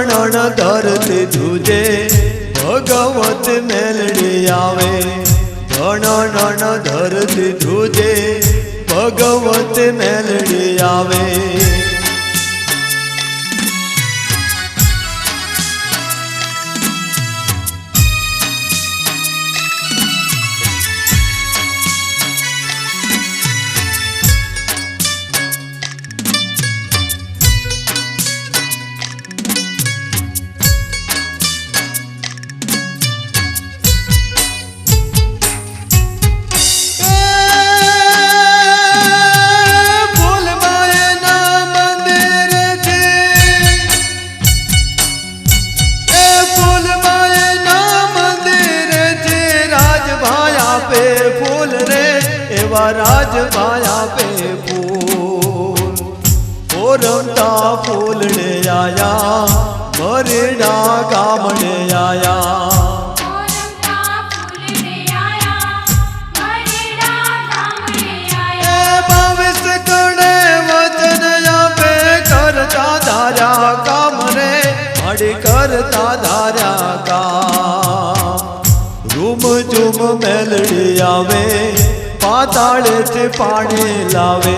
नण धरती धूजे भगवत मेलड़ी आवे नण धरती धूजे भगवत मेलड़ी आवे राज माया पे फूल रमता फूलने आया मरेड़ा गामने आया भविष्य कणे वचन पे करता धारा काम रे अड़ी करता धारा काम रूम झूम मेलड़ी आवे पाताले से पानी लावे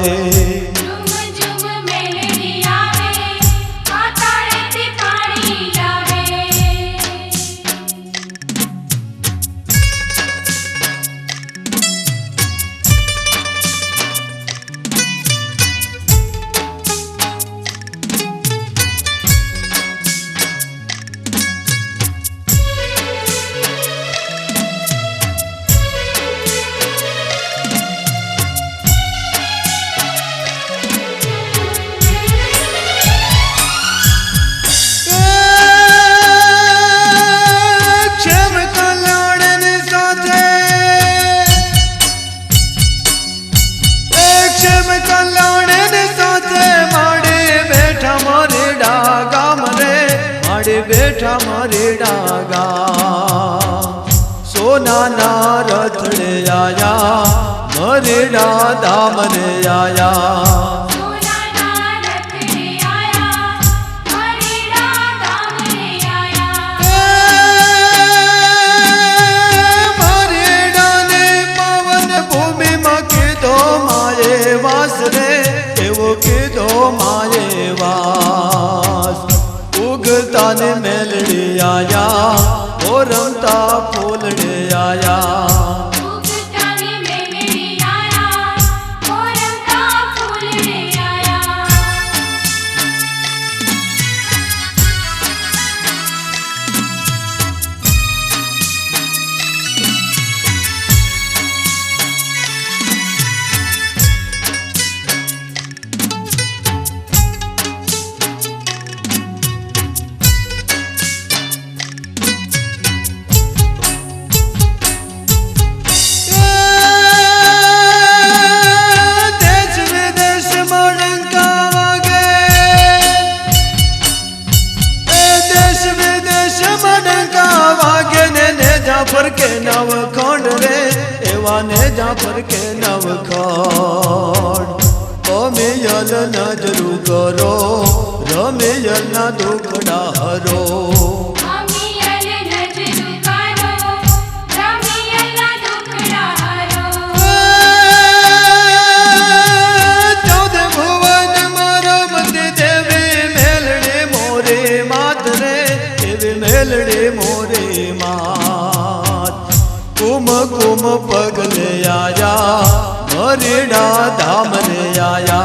झूम मेलड़ी आवे पाताले से पानी लावे बैठा मरेड़ा गा सोना ना रथड़े आया मरेड़ा धाम रे आया सोना ना रथड़े आया मरेड़ा धाम रे आया मरेड़ा ने पवन भूमि में कीधो माये वास रे एवो कीधो माये वास उगता ने मेलड़ी आया और रमता फूलने आया उगता ने मेलड़ी आया और रमता फूलने आया जाफर के नव खंड रे एवा ने जाफर के नव खंड रमेयल नजरू करो रमेयल ना दुखड़ा हरो रमेयल नजरू करो रमेयल ना दुखड़ा हरो चौदह भुवन मरमती देवी मेलड़े मोरे मात रे देवी मेलड़े मोरे मात कुम कुम पगले आया मरेड़ा धाम रे आया।